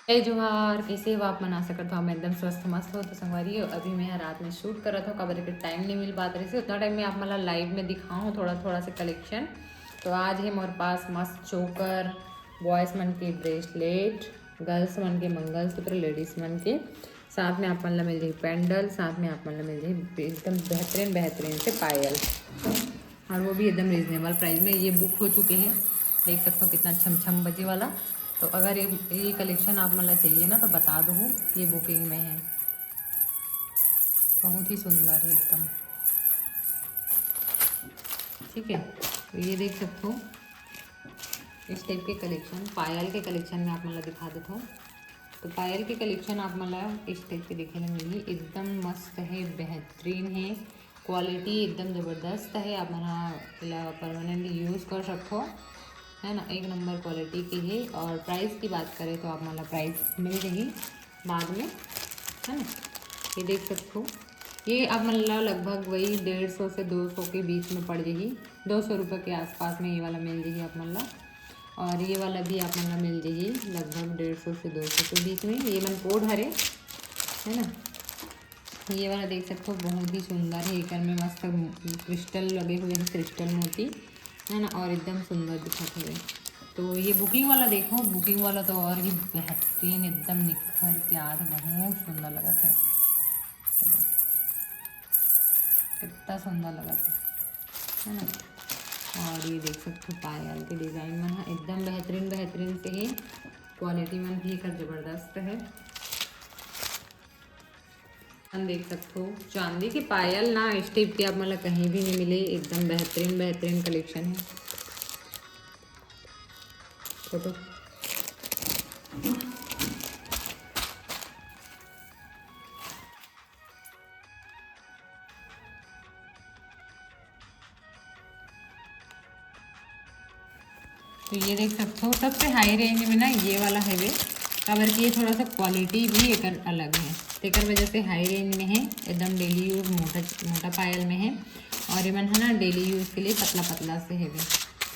जय जोहार। कैसे हो आप? मना सकत हो हम एकदम स्वस्थ मस्त हो। तो संगवारी अभी मैं रात में शूट करत हो काबर के टाइम नहीं मिल पात रही से उतना टाइम में आप मला लाइव में दिखाऊँ थोड़ा थोड़ा से कलेक्शन। तो आज है मोर पास मस्त चोकर, बॉयज़ मन के ब्रेसलेट, गर्ल्स मन के मंगलसूत्र, लेडीज़ मन के, साथ में आप मन ला मिल जाही पेंडल, साथ में आप मन ला मिल जाही एकदम बेहतरीन बेहतरीन से पायल, और वो भी एकदम रीजनेबल प्राइस में। ये बुक हो चुके हैं, देख सकते हो कितना छम छम बजे वाला। तो अगर ये कलेक्शन आप मतलब चाहिए ना तो बता दो, ये बुकिंग में है। बहुत ही सुंदर है एकदम, ठीक है। तो ये देख सकते हो इस टाइप के कलेक्शन, पायल के कलेक्शन में आप मतलब दिखा देता हूँ। तो पायल के कलेक्शन आप मतलब इस टाइप के देखने मिली, एकदम मस्त है, बेहतरीन है, क्वालिटी एकदम ज़बरदस्त है। आप मना परमानेंटली यूज़ कर सकते हो, है ना। एक नंबर क्वालिटी की है। और प्राइस की बात करें तो आप मतलब प्राइस मिल जाएगी बाद में, है ना। ये देख सकते हो, ये आप मतलब लगभग वही 150 से 200 के बीच में पड़ जाएगी। 200 रुपये के आसपास में ये वाला मिल जाएगी आप मतलब। और ये वाला भी आप मतलब मिल जाएगी लगभग 150 से 200 के बीच में। ये मन कोड हरे, है ना। ये वाला देख सकते हो बहुत ही सुंदर है, एक में मस्त क्रिस्टल लगे हुए हैं, क्रिस्टल मोती, है ना, और एकदम सुंदर दिखते हुए। तो ये बुकिंग वाला देखो, बुकिंग वाला तो और ही बेहतरीन, एकदम निखर के आज बहुत सुंदर लगा था, कितना सुंदर लगा था, है ना। और ये देख सकते हो पायल के डिज़ाइन में है, एकदम बेहतरीन बेहतरीन से ही क्वालिटी में भी कर ज़बरदस्त है। हम देख सकते हो चांदी की पायल ना इस टाइप की आप मतलब कहीं भी नहीं मिले, एकदम बेहतरीन बेहतरीन कलेक्शन है। फोटो तो ये देख सकते हो सबसे हाई रेंज में ना ये वाला है वे, काबर की ये थोड़ा सा क्वालिटी भी एक अलग है, तेकर वजह से हाई रेंज में है, एकदम डेली यूज़ मोटा मोटा पायल में है। और ये मन है ना डेली यूज़ के लिए पतला पतला से है वे।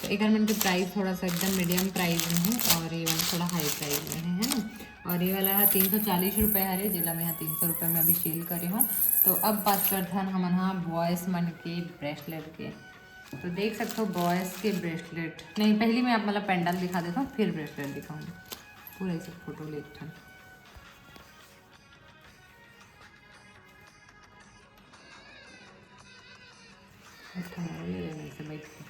तो एक मन के प्राइस थोड़ा सा एकदम मीडियम प्राइस में है, और ये वाला थोड़ा हाई प्राइस में है ना। और ये वाला है 340 रुपये हरे, जिला में यहाँ 300 रुपये में अभी सेल करे हो। तो अब बात करते हैं हम यहाँ बॉयज़ मन के ब्रेसलेट के। तो देख सकते हो बॉयज़ के ब्रेसलेट, नहीं पहले मैं आप मतलब पेंडल दिखा देता हूँ फिर ब्रेसलेट दिखाऊंगी, पूरा ऐसे फोटो लेते हैं। ये रहने से बैठ के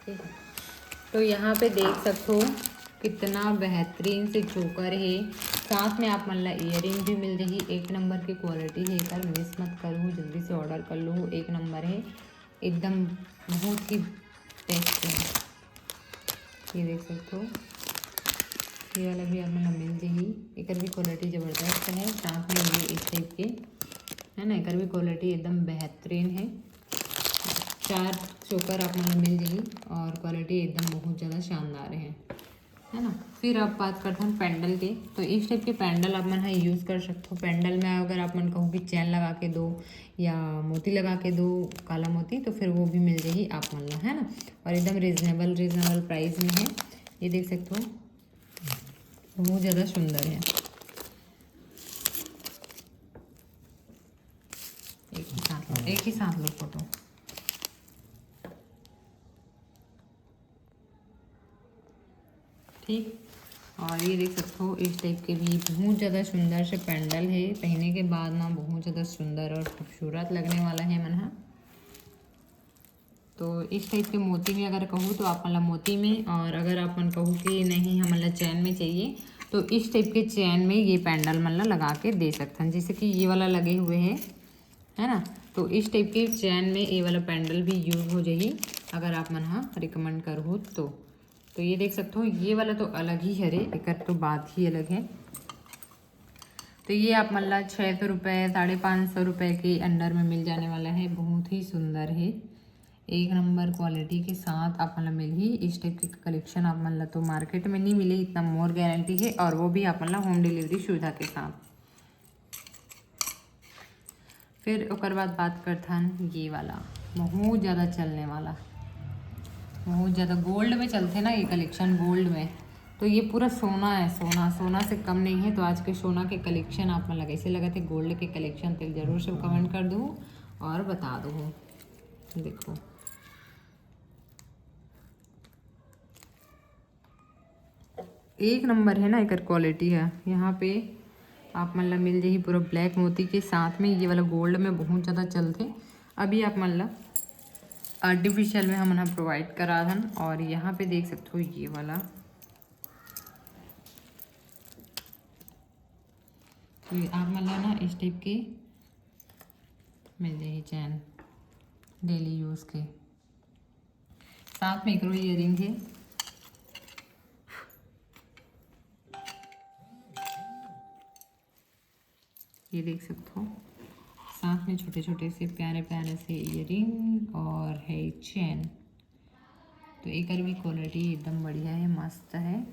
ठीक है। तो यहाँ पे देख सकते हो कितना बेहतरीन से चोकर है, साथ में आप मतलब ईयरिंग भी मिल जाएगी, एक नंबर की क्वालिटी है, कर मिस मत करूँ, जल्दी से ऑर्डर कर लो, एक नंबर है एकदम, बहुत ही बेस्ट है। ये देख सकते हो ये वाला भी आप मतलब मिल जाएगी, एक भी क्वालिटी ज़बरदस्त है, साथ में ये इस टाइप के, है ना, एक भी क्वालिटी एकदम बेहतरीन है। 4 चोकर आप मतलब मिल जाएगी और क्वालिटी एकदम बहुत ज़्यादा शानदार है ना। फिर आप बात करते हैं पेंडल के। तो इस टाइप के पेंडल आप मन है यूज़ कर सकते हो। पेंडल में अगर आप मन कहो कि चैन लगा के दो या मोती लगा के दो, काला मोती, तो फिर वो भी मिल जाएगी आप मन ला, है ना। और एकदम रीज़नेबल प्राइस में है। ये देख सकते हो बहुत ज़्यादा सुंदर है। एक ही साथ लो फोटो। ठीक। और ये देख सकते हो इस टाइप के भी बहुत ज़्यादा सुंदर से पेंडल है, पहनने के बाद ना बहुत ज़्यादा सुंदर और खूबसूरत लगने वाला है मन। तो इस टाइप के मोती में अगर कहूँ तो आप मतलब मोती में, और अगर आप मन कहूँ कि नहीं हम मतलब चैन में चाहिए तो इस टाइप के चैन में ये पेंडल मतलब लगा के दे सकते हैं, जैसे कि ये वाला लगे हुए हैं, है ना। तो इस टाइप के चैन में ये वाला पेंडल भी यूज़ हो जाएगी अगर आप मन हाँ रिकमेंड करो तो ये देख सकते हो ये वाला तो अलग ही है रे, एक तो बात ही अलग है। तो ये आप मतलब 600 रुपये 550 रुपये के अंडर में मिल जाने वाला है, बहुत ही सुंदर है, एक नंबर क्वालिटी के साथ आप मतलब मिल ही। इस टाइप की कलेक्शन आप मतलब तो मार्केट में नहीं मिले, इतना मोर गारंटी है, और वो भी आप मतलब होम डिलीवरी सुविधा के साथ। फिर ओकर बाद बात करथन ये वाला बहुत ज़्यादा चलने वाला, बहुत ज़्यादा गोल्ड में चलते ना ये कलेक्शन, गोल्ड में। तो ये पूरा सोना है, सोना सोना से कम नहीं है। तो आज के सोना के कलेक्शन आप मन लगे ऐसे लगा थे गोल्ड के कलेक्शन तो जरूर से कमेंट कर दूँ और बता दूँ। देखो एक नंबर है ना, एक क्वालिटी है। यहाँ पे आप मतलब मिल जाही पूरा ब्लैक मोती के साथ में ये वाला गोल्ड में बहुत ज़्यादा चलते। अभी आप मतलब आर्टिफिशियल में हम प्रोवाइड करा हन। और यहाँ पे देख सकते हो ये वाला, तो आप मतलब ना इस टाइप के मिल जाही चैन डेली यूज़ के साथ में। एक ईयरिंग है, ये देख सकते हो साथ में छोटे छोटे से प्यारे प्यारे से ईयरिंग और है चैन। तो एक भी क्वालिटी एकदम बढ़िया है, मस्त है।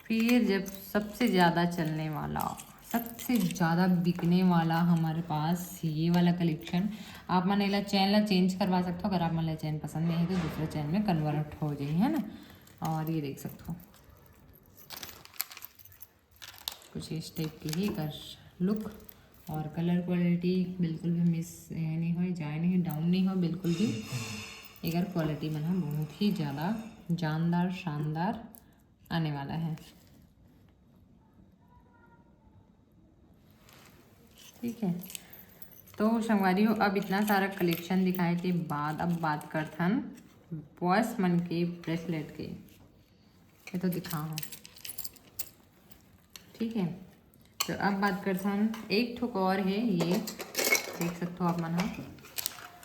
फिर जब सबसे ज़्यादा चलने वाला, सबसे ज़्यादा बिकने वाला हमारे पास ये वाला कलेक्शन, आप मन ला चैन ला चेंज करवा सकते हो। अगर आप मन ला चैन पसंद नहीं है तो दूसरे चैन में कन्वर्ट हो जाए, है ना। और ये देख सकते हो कुछ इस टाइप की ही कर लुक, और कलर क्वालिटी बिल्कुल भी मिस नहीं हो, जाए नहीं, डाउन नहीं हो बिल्कुल भी। एगर क्वालिटी मन है बहुत ही ज़्यादा जानदार शानदार आने वाला है, ठीक है। तो संगवारी हो, अब इतना सारा कलेक्शन दिखाए के बाद अब बात करथन बॉयस मन के ब्रेसलेट के। ये तो दिखाओ, ठीक है। तो अब बात करथन एक ठुक और है, ये देख सकते हो आप मन।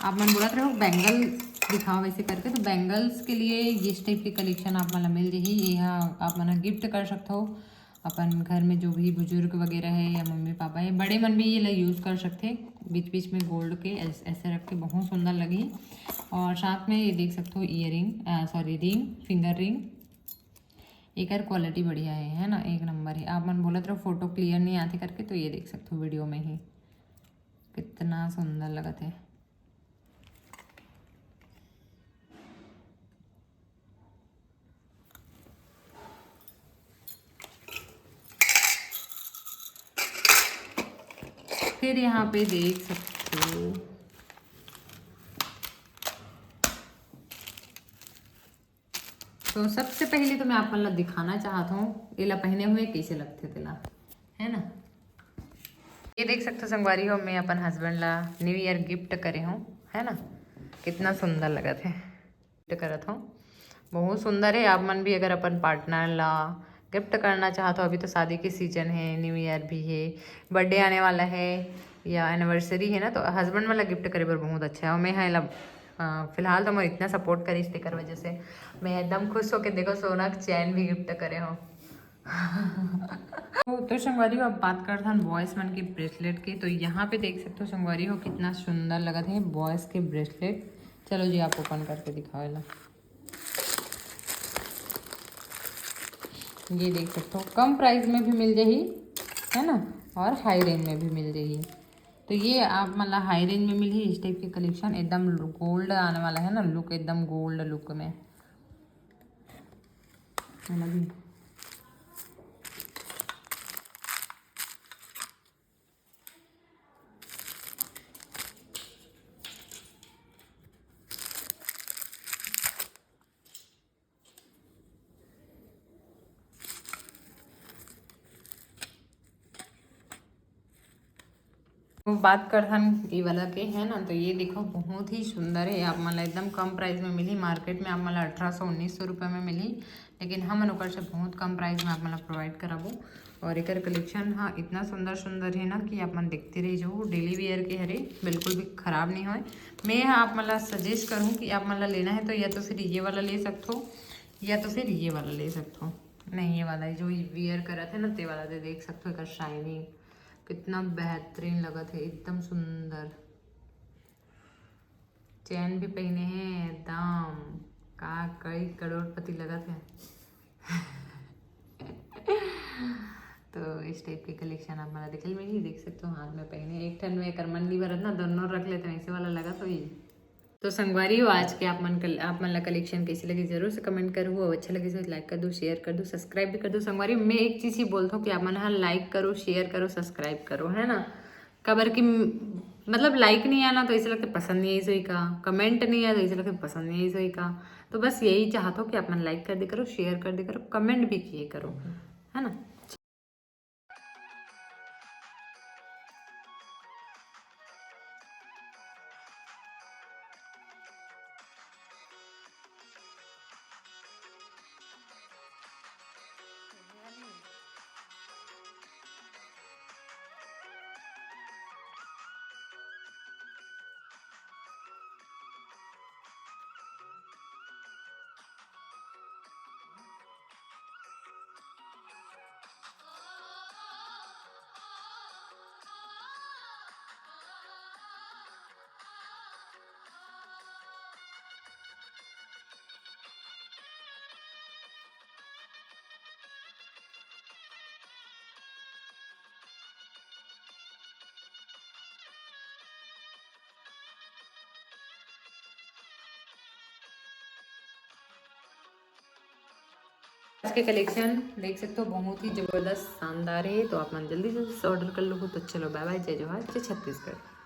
आप मन बोलत रहे हो बैंगल दिखाओ वैसे करके, तो बैंगल्स के लिए ये टाइप के कलेक्शन आप मन मिल जाही। यहाँ आप मन गिफ्ट कर सकते हो अपन घर में जो भी बुजुर्ग वगैरह है या मम्मी पापा है, बड़े मन भी ये ला यूज़ कर सकते। बीच बीच में गोल्ड के ऐसे रख के बहुत सुंदर लगी। और साथ में ये देख सकते हो earring, sorry ring, finger ring. एक क्वालिटी बढ़िया है ना, एक नंबर है। आप मन बोलत रहो फोटो क्लियर नहीं आते करके, तो ये देख सकते हो वीडियो में ही कितना सुंदर लगत है। फिर यहाँ पे देख सकते हो तो सबसे पहले तो मैं आप मतलब दिखाना चाहता हूँ एला पहने हुए कैसे लगते तेला, है ना। ये देख सकते हो संगवारी हो, मैं अपन हस्बैंड ला न्यू ईयर गिफ्ट करे हूँ, है ना। कितना सुंदर लगत है, गिफ्ट करत हूँ, बहुत सुंदर है। आप मन भी अगर अपन पार्टनर ला गिफ्ट करना चाहते हो, अभी तो शादी के सीजन है, न्यू ईयर भी है, बर्थडे आने वाला है या एनिवर्सरी है ना, तो हस्बैंड वाला गिफ्ट करे पर बहुत अच्छा है। और मैं है फिलहाल तो मैं इतना सपोर्ट करी इसके कर वजह से मैं एकदम खुश होकर देखो सोना चैन भी गिफ्ट करे हो। तो संगवारी हो, अब बात करते हैं बॉयज मन के ब्रेसलेट के। तो यहाँ पे देख सकते हो संगवारी हो कितना सुंदर लगा है बॉयज के ब्रेसलेट। चलो जी आप ओपन करके दिखाओ ला। ये देख सकते हो कम प्राइस में भी मिल जाही, है ना, और हाई रेंज में भी मिल जाही। तो ये आप मतलब हाई रेंज में मिली इस टाइप की कलेक्शन, एकदम गोल्ड आने वाला है ना, लुक एकदम गोल्ड लुक में। बात कर हम ये वाला के है ना, तो ये देखो बहुत ही सुंदर है। आप मतलब एकदम कम प्राइस में मिली, मार्केट में आप मतलब 1800-1900 रुपये में मिली, लेकिन हम ओकर से बहुत कम प्राइस में आप मतलब प्रोवाइड कराबो। और एक कलेक्शन हाँ इतना सुंदर सुंदर है ना कि आप मन देखते रही जो डेली वेयर के हरे बिल्कुल भी ख़राब नहीं होए। मैं आप मतलब सजेस्ट करूँ कि आप मतलब लेना है तो या तो फिर ये वाला ले सकते हो या तो फिर ये वाला ले सकते हो। नहीं ये वाला जो वियर करा थे ना ते वाला दे देख सकते हो, शाइनिंग कितना बेहतरीन लगा थे, एकदम सुंदर। चैन भी पहने हैं एकदम का कई करोड़पति लगा थे। तो इस टाइप की कलेक्शन आप मला देखल में ही देख सकते हो। हाथ में पहने एक ठन में कर मन नहीं भरत ना, दोनों रख लेते हैं, ऐसे वाला लगा तो ये। तो संगवारी हो आज के आप मन ला कलेक्शन कैसी लगी जरूर से कमेंट करो। वो अच्छा लगे तो लाइक कर दो, शेयर कर दो, सब्सक्राइब भी कर दो। संगवारी मैं एक चीज़ ही बोलता हूँ कि आप मन हाँ लाइक करो, शेयर करो, सब्सक्राइब करो, है ना। खबर कि मतलब लाइक नहीं आना तो ऐसे लगता पसंद नहीं आई सोई का, कमेंट नहीं आया तो ऐसे लगता पसंद नहीं आई सोई का। तो बस यही चाहता हूँ कि आप मन लाइक कर दे करो, शेयर कर दे करो, कमेंट भी किए करो, है ना। आज के कलेक्शन देख सकते हो बहुत ही ज़बरदस्त शानदार है। तो आप मन जल्दी से ऑर्डर कर लो। तो चलो बाय बाय, जय जवाहर, जय छत्तीसगढ़।